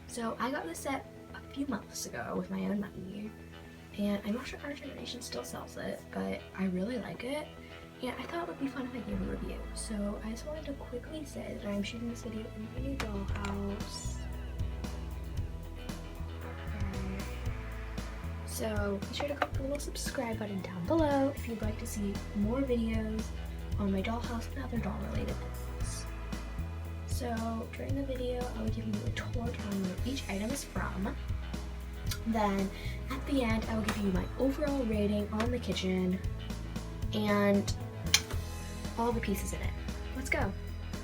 So I got this set a few months ago with my own money, and I'm not sure our generation still sells it, but I really like it, and I thought it would be fun if I gave a review. So I just wanted to quickly say that I'm shooting this video in my new dollhouse. So be sure to click the little subscribe button down below if you'd like to see more videos on my dollhouse and other doll related things. So during the video, I will give you a tour telling you where each item is from. Then at the end, I will give you my overall rating on the kitchen and all the pieces in it. Let's go.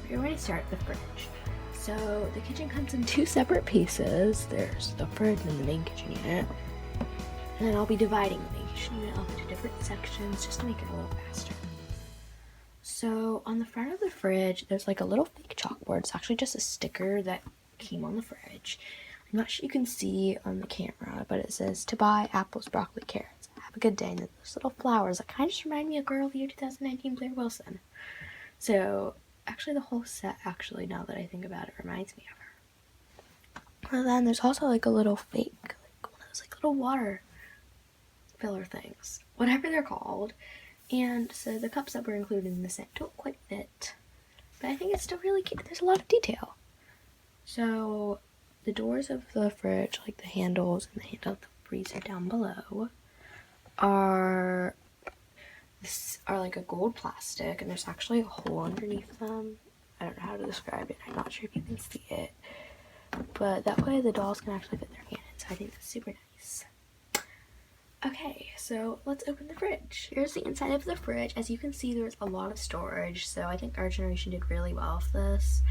We're going to start with the fridge. So the kitchen comes in two separate pieces. There's the fridge and the main kitchen unit. And then I'll be dividing the main kitchen unit up into different sections just to make it a little faster. So on the front of the fridge, there's like a little fake chalkboard. It's actually just a sticker that came on the fridge. I'm not sure you can see on the camera, but it says to buy apples, broccoli, carrots. Have a good day. And then those little flowers that kind of just remind me of Girl of the Year 2019 Blair Wilson. So actually the whole set, now that I think about it, reminds me of her. And then there's also like a little fake, like one of those like little water filler things, whatever they're called. And so the cups that were included in the set don't quite fit, but I think it's still really cute. There's a lot of detail. So the doors of the fridge, like the handles and the handle of the freezer down below, are like a gold plastic, and there's actually a hole underneath them. I don't know how to describe it. I'm not sure if you can see it, but that way the dolls can actually fit their hand in, so I think that's super nice. Okay, so let's open the fridge. Here's the inside of the fridge. As you can see, there's a lot of storage, so I think our generation did really well with this.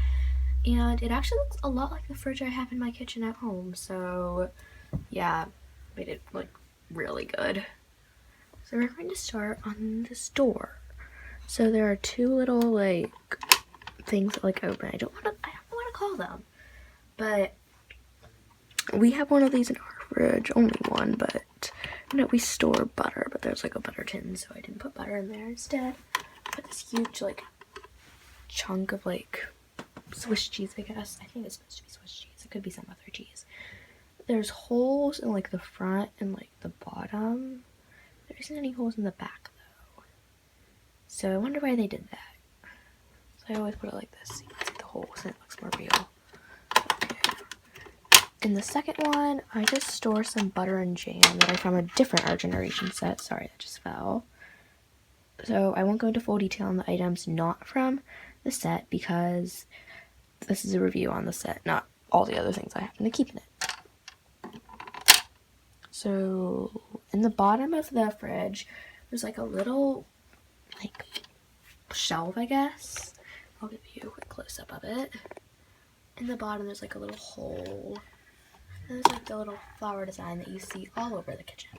And it actually looks a lot like the fridge I have in my kitchen at home, so yeah, made it like really good. So we're going to start on this door. So there are two little like things that like open. I don't know what to call them, but we have one of these in our fridge, only one, but we store butter, but there's like a butter tin, so I didn't put butter in there. Instead, I put this huge like chunk of like Swiss cheese, I guess. I think it's supposed to be Swiss cheese. It could be some other cheese. There's holes in like the front and like the bottom. There isn't any holes in the back though. So I wonder why they did that. So I always put it like this so you can see the holes and it looks more real. In the second one, I just store some butter and jam that I from a different Our Generation set. Sorry, that just fell. So I won't go into full detail on the items not from the set because this is a review on the set, not all the other things I happen to keep in it. So in the bottom of the fridge, there's like a little like shelf, I guess. I'll give you a quick close-up of it. In the bottom, there's like a little hole. And there's like the little flower design that you see all over the kitchen.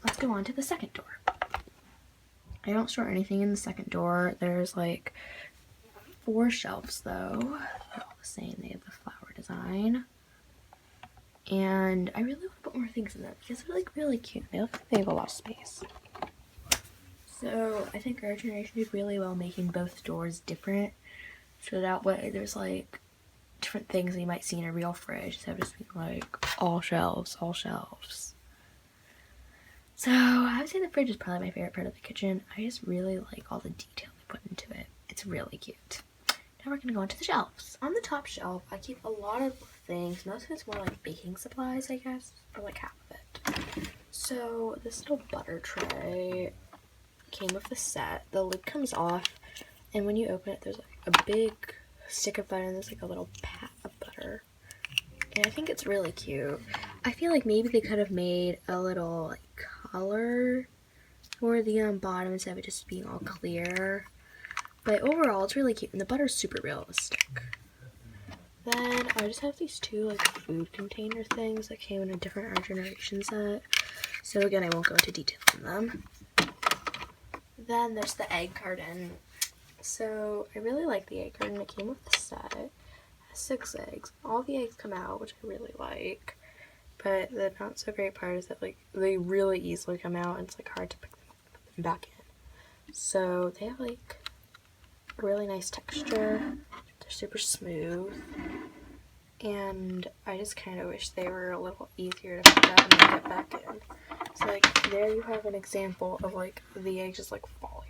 Let's go on to the second door. I don't store anything in the second door. There's like 4 shelves though. They're all the same. They have the flower design. And I really want to put more things in them because they're like really cute. They look like they have a lot of space. So I think our generation did really well making both doors different. So that way there's like different things that you might see in a real fridge instead of just being like all shelves, all shelves. So I would say the fridge is probably my favorite part of the kitchen. I just really like all the detail they put into it. It's really cute. Now we're gonna go into the shelves. On the top shelf, I keep a lot of things. Most of it's more like baking supplies, I guess, or like half of it. So this little butter tray came with the set. The lid comes off, and when you open it, there's like a big stick of butter and there's like a little pat of butter. And I think it's really cute. I feel like maybe they could have made a little like color for the bottom instead of it just being all clear. But overall, it's really cute, and the butter's super realistic. Then I just have these two like food container things that came in a different Our Generation set. So again, I won't go into detail on them. Then there's the egg carton. So I really like the egg carton. It came with the set. It has 6 eggs. All the eggs come out, which I really like. But the not so great part is that like they really easily come out, and it's like hard to put them back in. So they have like a really nice texture. They're super smooth. and I just kind of wish they were a little easier to put out and get back in. So like there you have an example of like the egg just like falling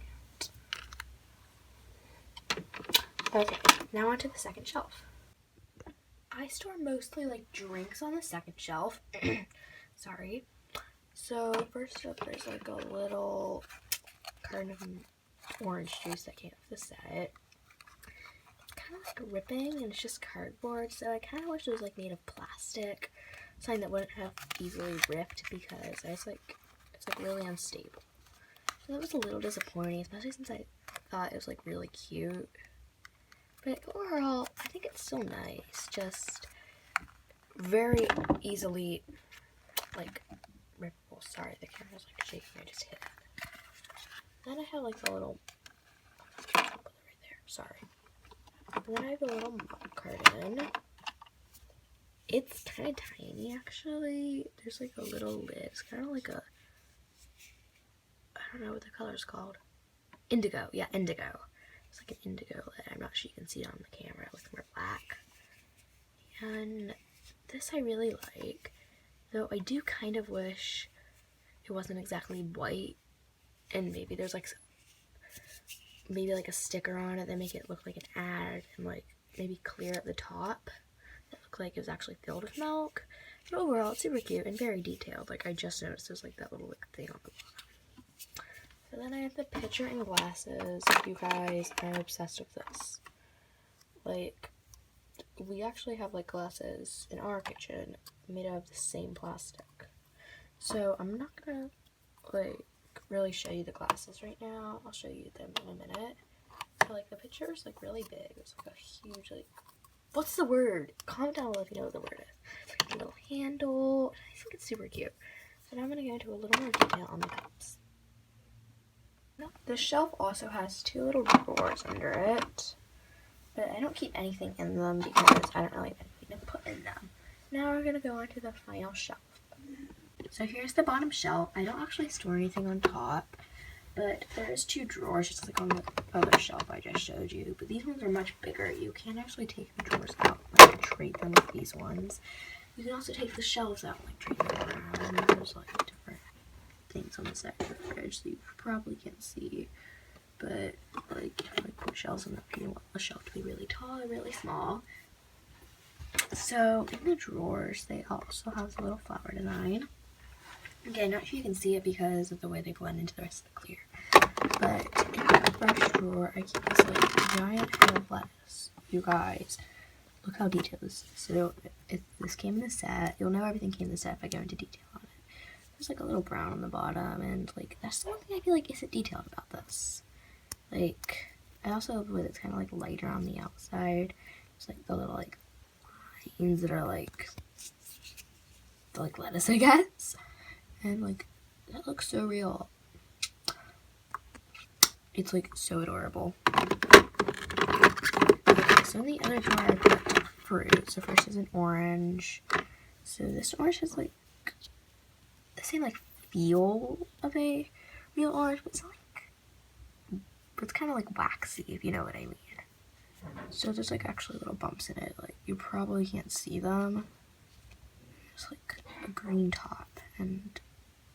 out. Okay, now onto the second shelf. I store mostly like drinks on the second shelf. Sorry. So first up, there's like a little carton of orange juice that came with the set. It's kind of like ripping, and it's just cardboard. So I kind of wish it was like made of plastic, something that wouldn't have easily ripped because it's like really unstable. So that was a little disappointing, especially since I thought it was like really cute. But overall, I think it's still nice. Just very easily like rippable. Sorry, the camera's like shaking. I just hit it. Then I have like a little, I'll put it right there. Sorry. And then I have a little mop carton. It's kind of tiny actually. There's like a little lid. It's kind of like a, I don't know what the color's called. Indigo. Yeah, indigo. It's like an indigo lid. I'm not sure you can see it on the camera. It looks more black. And this I really like. Though I do kind of wish it wasn't exactly white. And maybe there's like a sticker on it that make it look like an ad, and like maybe clear at the top that looked like it was actually filled with milk. But overall, it's super cute and very detailed. Like I just noticed there's like that little like thing on the bottom. So then I have the pitcher and glasses. You guys, I'm obsessed with this. Like, we actually have like glasses in our kitchen made out of the same plastic. So I'm not gonna like really show you the glasses right now. I'll show you them in a minute. So like the picture is like really big. It's like a huge like, what's the word? Comment down below if you know what the word is. It's like a little handle. I think it's super cute. So now I'm gonna go into a little more detail on the cups. The shelf also has two little drawers under it, but I don't keep anything in them because I don't really have anything to put in them. Now we're gonna go on to the final shelf. So here's the bottom shelf. I don't actually store anything on top, but there's two drawers just like on the other shelf I just showed you. But these ones are much bigger. You can actually take the drawers out and like trade them with these ones. You can also take the shelves out and like trade them around. There's like different things on the side of the fridge that you probably can't see. But like you can like put shelves in if you want the shelf to be really tall or really small. So in the drawers they also have a little flower design. Again, not sure you can see it because of the way they blend into the rest of the clear. But in the first drawer, I keep this like giant head of lettuce. You guys, look how detailed this is. So if this came in the set, you'll know everything came in the set if I go into detail on it. There's like a little brown on the bottom, and like that's the one thing I feel like isn't detailed about this. Like, I also love the way it's kind of like lighter on the outside. It's like the little like lines that are like the like lettuce, I guess. And like that looks so real. It's like so adorable. Okay, so in the other drawer I put fruit. So first is an orange. So this orange has like the same like feel of a real orange, but it's not like, but it's kind of like waxy, if you know what I mean. So there's like actually little bumps in it. Like you probably can't see them. There's like a green top and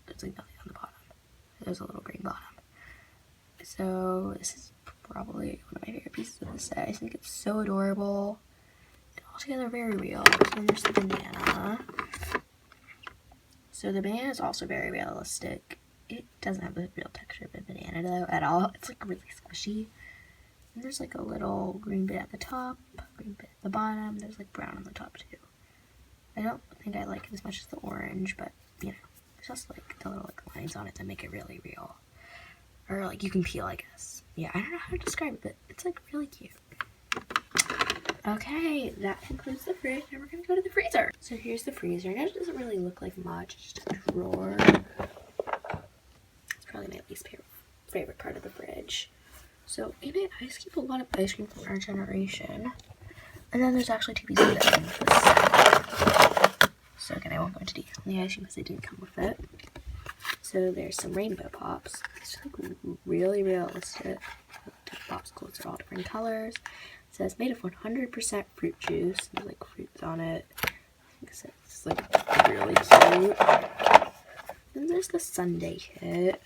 there's like nothing on the bottom. There's a little green bottom. So this is probably one of my favorite pieces of the set. I think it's so adorable and altogether very real. So then there's the banana. So the banana is also very realistic. It doesn't have the real texture of a banana though at all. It's like really squishy. And there's like a little green bit at the top, green bit at the bottom. There's like brown on the top too. I don't think I like it as much as the orange, but you know. It's just like the little like lines on it that make it really real. Or like you can peel, I guess. Yeah, I don't know how to describe it, but it's like really cute. Okay, that concludes the fridge. Now we're gonna go to the freezer. So here's the freezer. And it doesn't really look like much. It's just a drawer. It's probably my least favorite part of the fridge. So in it, I just keep a lot of ice cream from our generation. And then there's actually two pieces of it in the set. So again, I won't go into detail on the ice cream because it didn't come with it. So there's some rainbow pops. It's like really realistic. Popsicles are all different colors. It says made of 100% fruit juice. There's like fruits on it. I think it's like really cute. Then there's the sundae kit.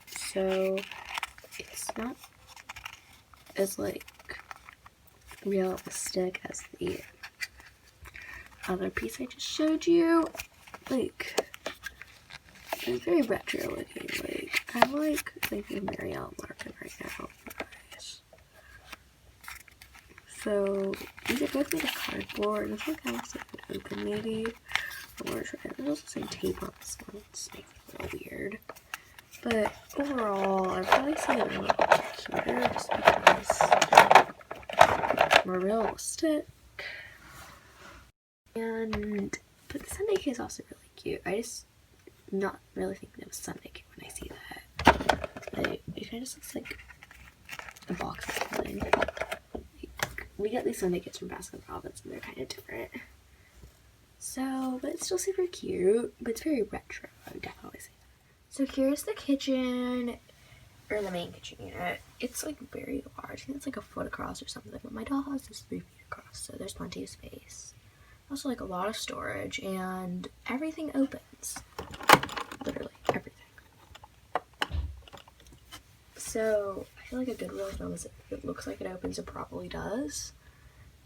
So it's not as like realistic as the other piece I just showed you. Like, it's very retro looking. Like, I like thinking Marielle Larkin right now. So these are both made of cardboard. This one kind of looks like an open maybe. There's also some tape on this one. It's making it a little weird. But overall, I'd probably say they're more cuter just because they're more realistic. But the sundae kit is also really cute. I just not really thinking of a sundae kit when I see that. But it kind of just looks like a box of something. We get these sundae kits from Baskin Robbins and they're kind of different. So, but it's still super cute, but it's very retro, I would definitely say that. So here's the kitchen, or the main kitchen unit. It's like very large. I think it's like a foot across or something, but my dollhouse is 3 feet across, so there's plenty of space. Also like a lot of storage, and everything opens. Literally everything. So I feel like a good rule of thumb is if it looks like it opens, it probably does.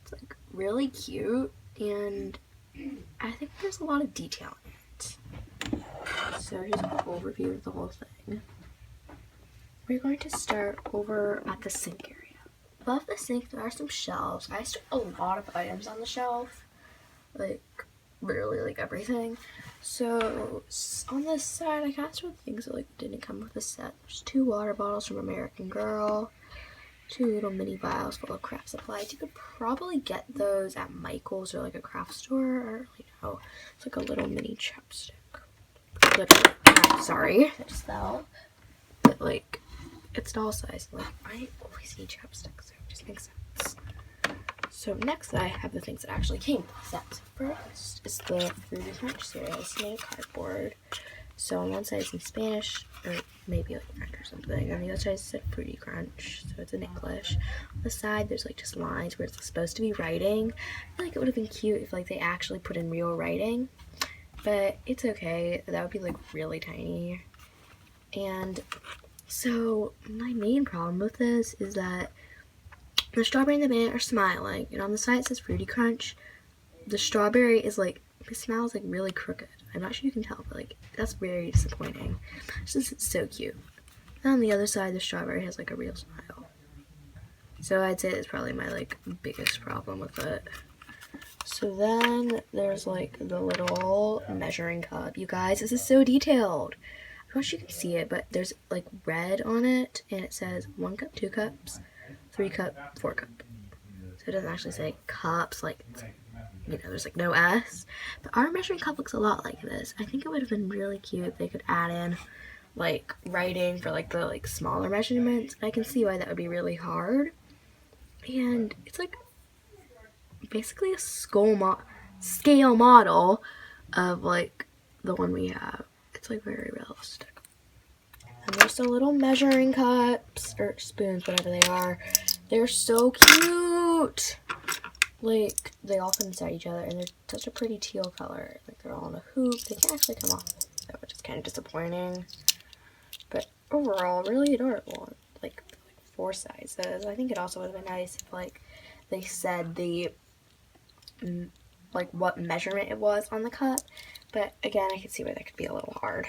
It's like really cute, and I think there's a lot of detail in it. So here's a quick overview of the whole thing. We're going to start over at the sink area. Above the sink there are some shelves. I stored a lot of items on the shelf. Like literally like everything. So on this side I kind of stored things that like didn't come with a set. There's 2 water bottles from American Girl, 2 little mini vials full of craft supplies. You could probably get those at Michael's or like a craft store. I don't really know. It's like a little mini chapstick. Literally, sorry, I just fell. But like, it's doll size. Like, I always need chapsticks, so it just makes sense. So next I have the things that actually came with the set. First is the Fruity Crunch cereal. It's made of cardboard. So on one side it's in Spanish, or maybe like French or something. On the other side it said Fruity Crunch, so it's in English. On the side there's like just lines where it's supposed to be writing. I feel like it would have been cute if like they actually put in real writing. But it's okay. That would be like really tiny. And so my main problem with this is that the strawberry and the banana are smiling, and on the side it says Fruity Crunch. The strawberry is like, it smells like really crooked. I'm not sure you can tell, but like, that's very disappointing. It's just so cute. And on the other side, the strawberry has like a real smile. So I'd say it's probably my like biggest problem with it. So then there's like the little measuring cup. You guys, this is so detailed. I wish you could see it, but there's like red on it, and it says 1 cup, 2 cups, 3 cup, 4 cup. So it doesn't actually say cups, like, you know, there's like no S. But our measuring cup looks a lot like this. I think it would have been really cute if they could add in like writing for like the like smaller measurements. I can see why that would be really hard. And it's like basically a scale model of like the one we have. It's like very realistic. And there's the little measuring cups, or spoons, whatever they are. They're so cute! Like, they all fit inside each other, and they're such a pretty teal color. Like, they're all in a hoop. They can't actually come off, which is kind of disappointing. But overall, really adorable. Like 4 sizes. I think it also would have been nice if, like, they said the, like, what measurement it was on the cup. But, again, I can see where that could be a little hard.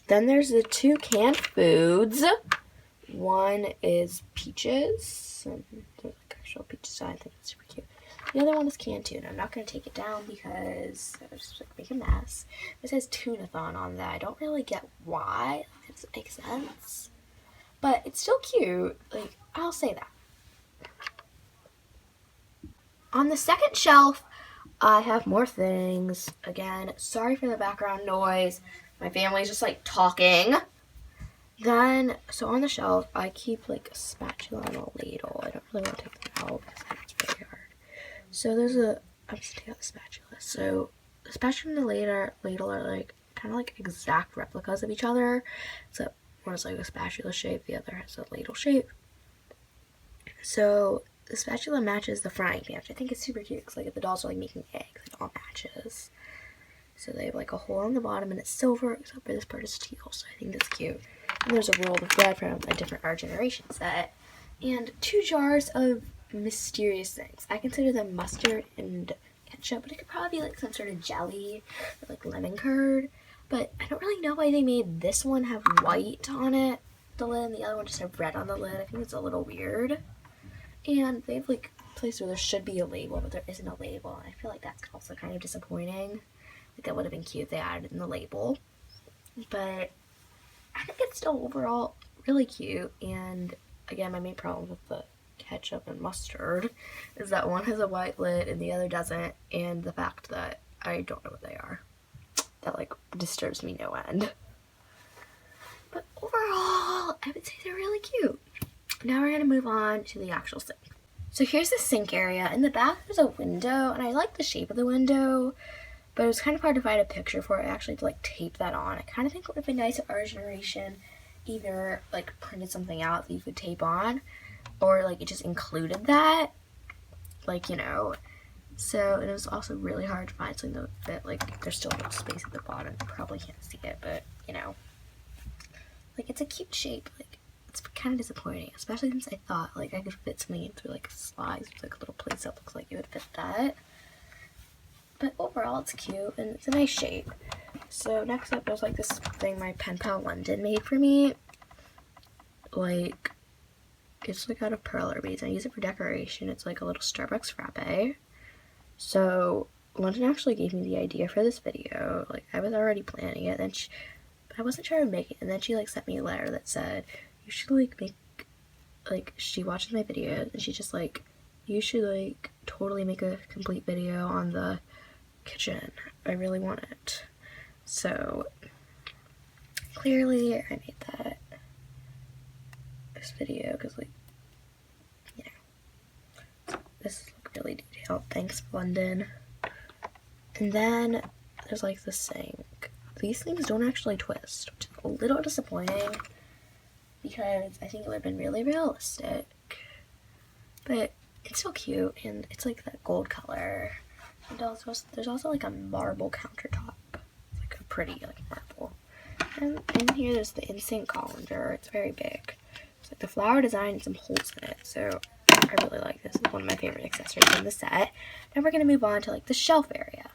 Then there's the 2 canned foods. One is peaches. And there's like actual peaches, so I think it's super cute. The other one is canned tuna. I'm not going to take it down because it would just like make a mess. It says Tunathon on that. I don't really get why. It doesn't make sense. But it's still cute. Like, I'll say that. On the second shelf, I have more things. Again, sorry for the background noise. My family's just like talking. Then, so on the shelf, I keep like a spatula and a ladle. I don't really want to take them out because it's really hard. So there's I'm just taking out the spatula. So the spatula and the ladle are like kind of like exact replicas of each other. Except one is like a spatula shape, the other has a ladle shape. So the spatula matches the frying pan, which I think is super cute because like if the dolls are like making eggs, it all matches. So they have like a hole on the bottom and it's silver, except for this part is teal, so I think that's cute. And there's a roll of bread from a different Our Generation set. And 2 jars of mysterious things. I consider them mustard and ketchup, but it could probably be like some sort of jelly or like lemon curd. But I don't really know why they made this one have white on it, the lid, and the other one just have red on the lid. I think it's a little weird. And they have like a place where there should be a label, but there isn't a label. And I feel like that's also kind of disappointing. Like that would have been cute if they added in the label. But I think it's still overall really cute. And again, my main problem with the ketchup and mustard is that one has a white lid and the other doesn't, and the fact that I don't know what they are. That like disturbs me no end. But overall, I would say they're really cute. Now we're gonna move on to the actual sink. So here's the sink area. In the back there's a window, and I like the shape of the window, but it was kind of hard to find a picture for it actually to like tape that on. I kind of think it would have been nice if Our Generation either like printed something out that you could tape on, or like it just included that, like, you know. So it was also really hard to find something that would fit. Like there's still no space at the bottom. You probably can't see it, but you know, like it's a cute shape. Like it's kind of disappointing, especially since I thought like I could fit something in through like slides with like a little place that looks like it would fit that. But overall, it's cute and it's a nice shape. So next up, there's like this thing my pen pal London made for me. Like it's like out of perler beads. I use it for decoration. It's like a little Starbucks frappe. So London actually gave me the idea for this video. Like I was already planning it, but I wasn't sure to make it. And then she like sent me a letter that said, you should like make, like she watches my videos and she's just like, you should like totally make a complete video on the kitchen. I really want it. So clearly I made this video because like, you know, this is like really detailed. Thanks, London. And then there's like the sink. These things don't actually twist, which is a little disappointing because I think it would have been really realistic. But it's so cute, and it's like that gold color. And also, there's also like a marble countertop. It's like a pretty like marble. And in here there's the in-sink colander. It's very big. It's like the flower design and some holes in it. So I really like this. It's one of my favorite accessories in the set. Now we're going to move on to like the shelf area.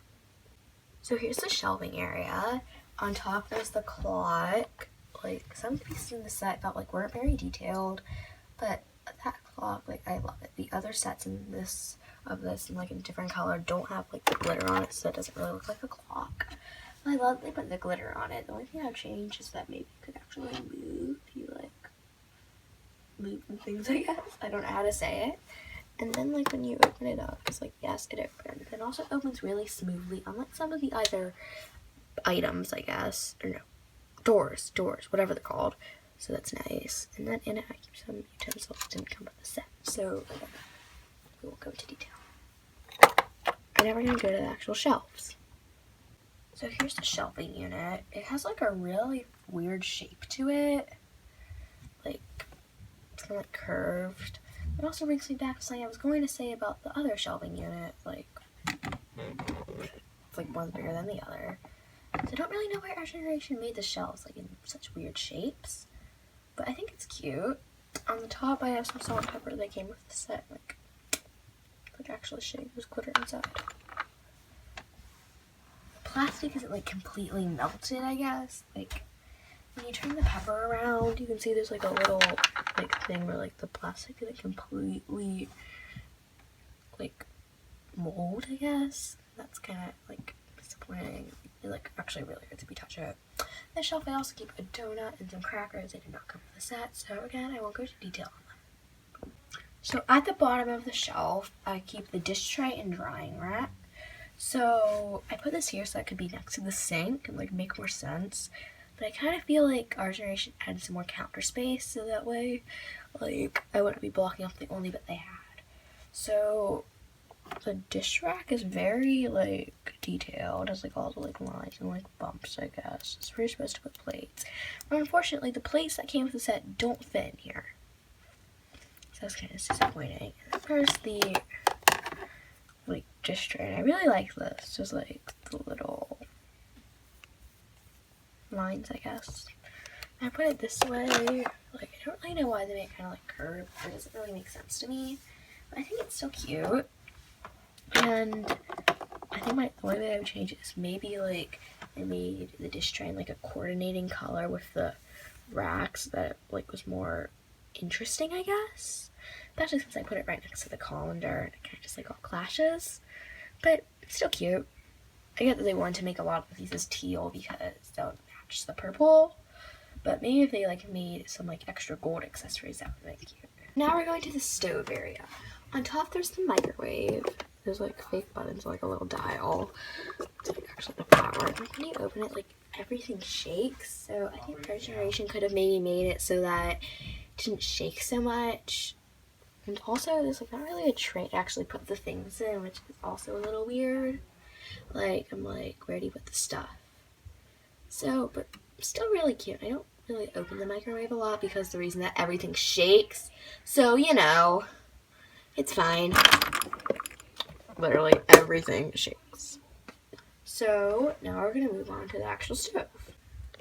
So here's the shelving area. On top there's the clock. Like some pieces in the set felt like weren't very detailed, but that clock, like I love it. The other sets in this and like in different color don't have like the glitter on it, so it doesn't really look like a clock. I love they put the glitter on it. The only thing I would change is that maybe you could actually move. You like move the things, I guess. I don't know how to say it. And then like when you open it up, it's like, yes, it opens. It also opens really smoothly, unlike some of the other items, I guess, or no, doors, whatever they're called. So that's nice. And then in it I keep some utensils that didn't come with the set, so we will go into detail. And now we're going to go to the actual shelves. So here's the shelving unit. It has like a really weird shape to it. Like, it's kind of like curved. It also brings me back to something I was going to say about the other shelving unit. Like, it's like one's bigger than the other. So I don't really know why Our Generation made the shelves like in such weird shapes. But I think it's cute. On the top I have some salt and pepper that came with the set. Like actually shade, there's glitter inside. The plastic isn't like completely melted, I guess. Like when you turn the pepper around, you can see there's like a little like thing where like the plastic didn't completely like mold, I guess. That's kind of like disappointing. It like actually really hurts if you touch it. The shelf I also keep a donut and some crackers. They did not come with the set, so again I won't go into detail on them. So at the bottom of the shelf I keep the dish tray and drying rack. So I put this here so that could be next to the sink and like make more sense. But I kind of feel like Our Generation added some more counter space so that way like I wouldn't be blocking off the only bit they had. So the dish rack is very like detailed. It has like all the like lines and like bumps, I guess. It's where you're supposed to put plates. But unfortunately the plates that came with the set don't fit in here. So that's kind of disappointing. And here's the like dish tray. I really like this. Just like the little lines, I guess. I put it this way. Like, I don't really know why they make it kind of like curved. It doesn't really make sense to me. But I think it's still cute. And I think the only way I would change it is maybe like I made the dish tray in like a coordinating color with the racks that like was more interesting, I guess. Especially since I put it right next to the colander and it kind of just like all clashes. But it's still cute. I get that they wanted to make a lot of these as teal because that would match the purple. But maybe if they like made some like extra gold accessories, that would make it cute. Now we're going to the stove area. On top there's the microwave. There's like fake buttons, like a little dial. It's like actually the power. Like when you open it, like everything shakes. So I think first generation could have maybe made it so that it didn't shake so much. And also there's like not really a tray to actually put the things in, which is also a little weird. Like I'm like, where do you put the stuff? So, but still really cute. I don't really open the microwave a lot because the reason that everything shakes. So, you know, it's fine. Literally everything shakes. So now we're going to move on to the actual stove.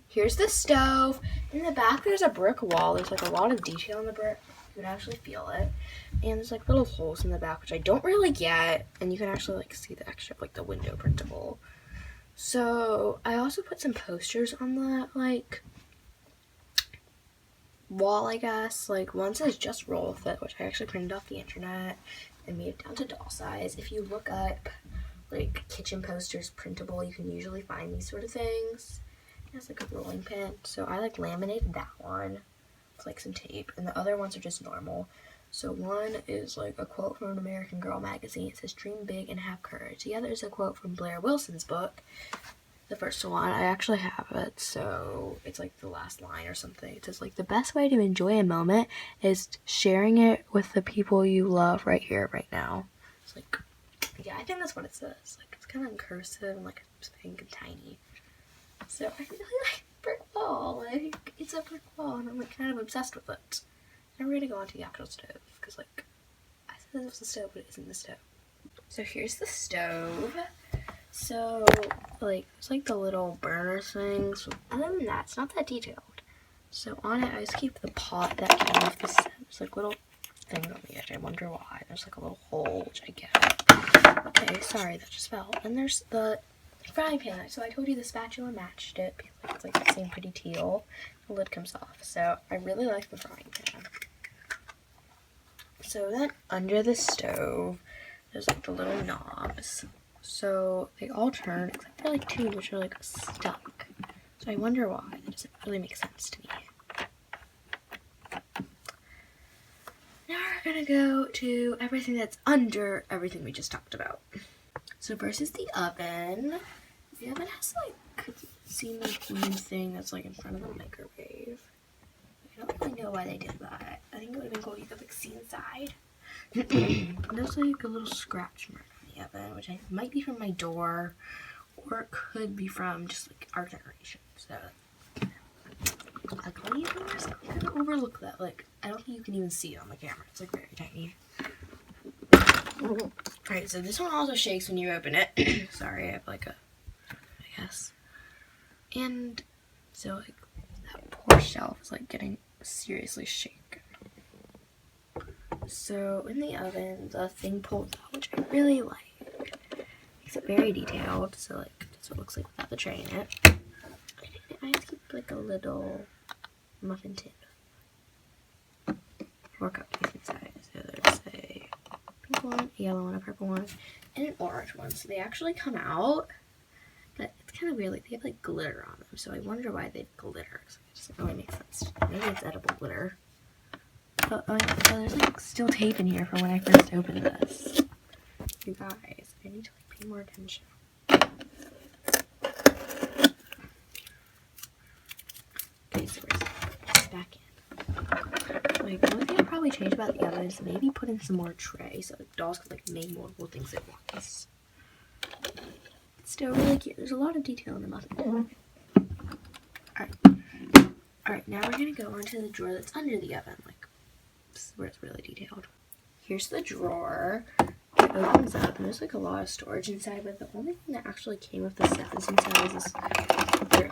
Here's the stove. In the back there's a brick wall. There's like a lot of detail in the brick. You can actually feel it. And there's like little holes in the back, which I don't really get. And you can actually like see the extra, like the window printable. So I also put some posters on the like wall, I guess. Like one says just roll with it, which I actually printed off the internet and made it down to doll size. If you look up like kitchen posters printable, you can usually find these sort of things. It has like a rolling pin, so I like laminated that one with like some tape, and the other ones are just normal. So one is like a quote from an American Girl magazine. It says, "Dream big and have courage." The other is a quote from Blair Wilson's book. The first one, I actually have it, so it's like the last line or something. It says like, "The best way to enjoy a moment is sharing it with the people you love right here, right now." It's like, yeah, I think that's what it says. Like, it's kind of in cursive and like it's pink and tiny. So I really like brick wall. Like, it's a brick wall, and I'm like kind of obsessed with it. Now we're gonna go on to the actual stove because, like, I said it was the stove, but it isn't the stove. So here's the stove. So, like, it's like the little burner things. Other than that, it's not that detailed. So on it, I just keep the pot that came off the set. There's like little things on the edge. I wonder why. There's like a little hole, which I get. Okay, sorry, that just fell. And there's the frying pan. So I told you the spatula matched it because it's like the same pretty teal. The lid comes off. So I really like the frying pan. So then under the stove, there's like the little knobs. So they all turn except for like two, which are like stuck. So I wonder why. That doesn't really make sense to me. Now we're gonna go to everything that's under everything we just talked about. So first is the oven. The oven has like seen like blue thing that's like in front of the microwave. I don't really know why they did that. I think it would have been cool if you could like see inside. There's like a little scratch mark on the oven, which might be from my door, or it could be from just like our generation. So luckily, I'm gonna overlook that. Like, I don't think you can even see it on the camera. It's like very tiny. Alright, so this one also shakes when you open it. Sorry, I have like I guess. And so like that poor shelf is like getting seriously shaken. So in the oven, the thing pulls out, which I really like. Makes it very detailed. So like that's what it looks like without the tray in it. I just keep like a little muffin tin. 4 cupcakes inside. So there's a pink one, a yellow one, a purple one, and an orange one. So they actually come out, but it's kind of weird. Like they have like glitter on them. So I wonder why they have glitter. So it doesn't really make sense. Maybe it's edible glitter. But there's like still tape in here from when I first opened this. You guys, I need to like pay more attention. Okay, so we're back in. Like, the only thing I'd probably change about the oven is maybe put in some more tray so like dolls could like make multiple things at once. It's still really cute. There's a lot of detail in the muffin. Alright, now we're gonna go on to the drawer that's under the oven. Like, this is where it's really detailed. here's the drawer. It opens up and there's like a lot of storage inside, but the only thing that actually came with the set that's inside is this.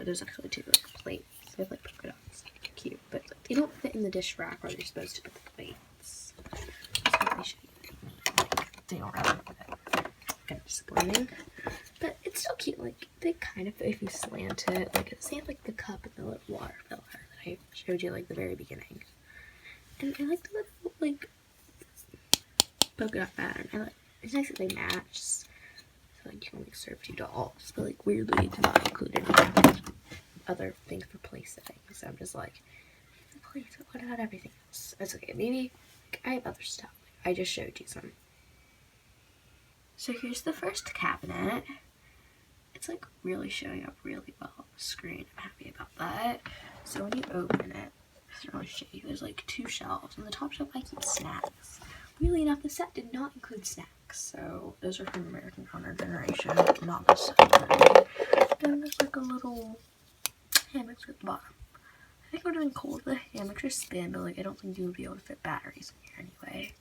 There's actually two like plates with like polka dots. Cute, but like, they don't fit in the dish rack where they're supposed to put the plates. So they should they don't really fit. Kind of disappointing, but it's still cute. Like they kind of fit if you slant it. Like same like the cup and the little water filler that I showed you like the very beginning. And I like the little like polka dot pattern. It's nice that they match. So like you can like serve 2 dolls, but like weirdly it's not included in other things for place setting. So I'm just like, the place, what about everything else? It's okay. Maybe like, I have other stuff. I just showed you some. So here's the first cabinet. It's like really showing up really well on the screen. I'm happy about that. So when you open it, it's really shady. There's like 2 shelves. On the top shelf I keep snacks. Weirdly enough, the set did not include snacks. So those are from American Honor Generation, not the set. Then there's like a little hand mixer at the bottom. I think it would have been cool if the hand mixer spin, but like I don't think you would be able to fit batteries in here anyway.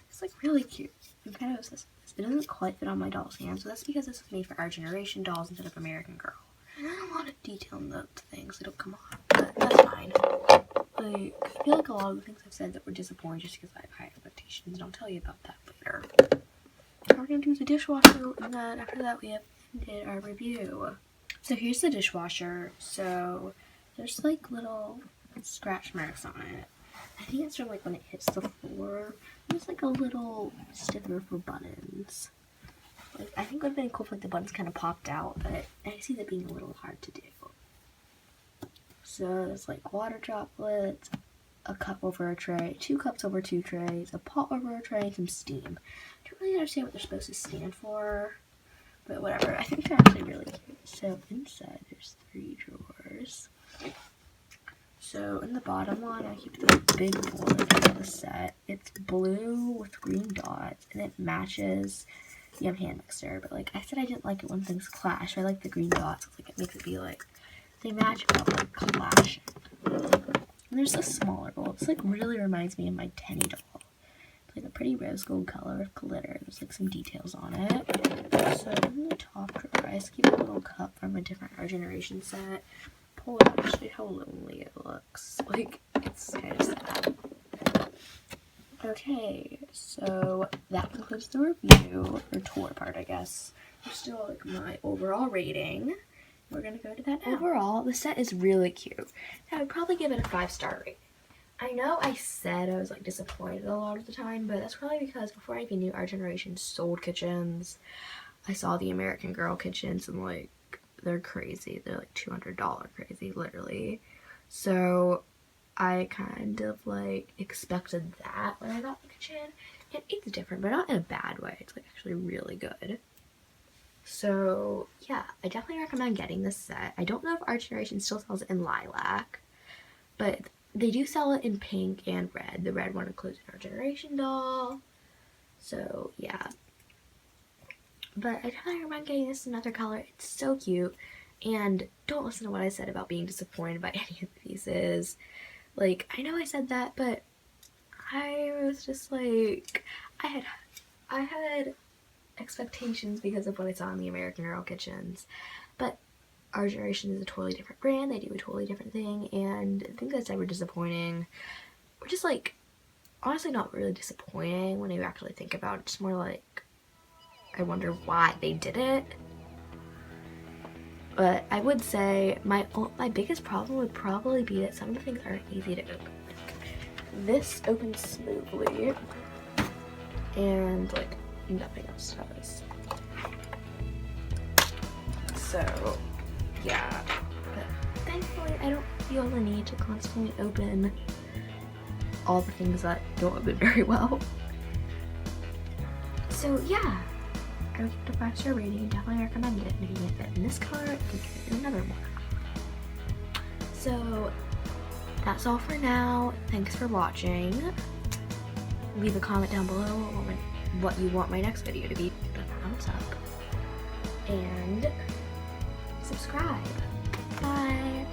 It's like really cute. I'm kind of obsessed with this. It doesn't quite fit on my doll's hand, so that's because this was made for our generation dolls instead of American Girl. And there's a lot of detail in the things that don't come off, but that's fine. Like, I feel like a lot of the things I've said that were disappointing just because I have high expectations, and I'll tell you about that later. We're gonna do the dishwasher, and then after that we have ended our review. So here's the dishwasher. So there's like little scratch marks on it. I think it's from like when it hits the floor. There's like a little sticker for buttons. Like I think it would have been cool if like the buttons kind of popped out, but I see that being a little hard to do. So there's like water droplets, a cup over a tray, 2 cups over 2 trays, a pot over a tray, and some steam. I don't really understand what they're supposed to stand for, but whatever. I think they're actually really cute. So inside there's 3 drawers. So in the bottom one, I keep the big board of the set. It's blue with green dots, and it matches the hand mixer. But like I said, I didn't like it when things clash. I like the green dots. It's like it makes it be like they match without like clashing. And there's a smaller bowl. This like really reminds me of my Tenny doll. It's like a pretty rose gold color with glitter. There's like some details on it. So in the top drawer, I just keep a little cup from a different Our Generation set. Pull it out to show you how lonely it looks. Like it's kind of sad. Okay, so that concludes the review, or tour part, I guess. There's still like my overall rating. We're gonna go to that now. Overall, the set is really cute. I would probably give it a 5-star rating. I know I said I was like disappointed a lot of the time, but that's probably because before I even knew Our Generation sold kitchens, I saw the American Girl kitchens and like they're crazy. They're like $200 crazy, literally. So I kind of like expected that when I got the kitchen. And it's different, but not in a bad way. It's like actually really good. So yeah, I definitely recommend getting this set. I don't know if Our Generation still sells it in lilac, but they do sell it in pink and red. The red one includes an Our Generation doll. So yeah. But I definitely recommend getting this in another color. It's so cute. And don't listen to what I said about being disappointed by any of the pieces. Like, I know I said that, but I was just like, I had expectations because of what I saw in the American Girl kitchens. But Our Generation is a totally different brand. They do a totally different thing. And the things I said were disappointing. Were just like, honestly not really disappointing when you actually think about it. It's more like, I wonder why they did it. But I would say my biggest problem would probably be that some of the things aren't easy to open. Like, this opens smoothly, and like nothing else does. So yeah, but thankfully I don't feel the need to constantly open all the things that don't open very well. So yeah, I would give it a 5-star rating and definitely recommend it. And if you can get it in this color, you can get it in another one. So that's all for now. Thanks for watching. Leave a comment down below on what you want my next video to be. Give it a thumbs up. And subscribe. Bye.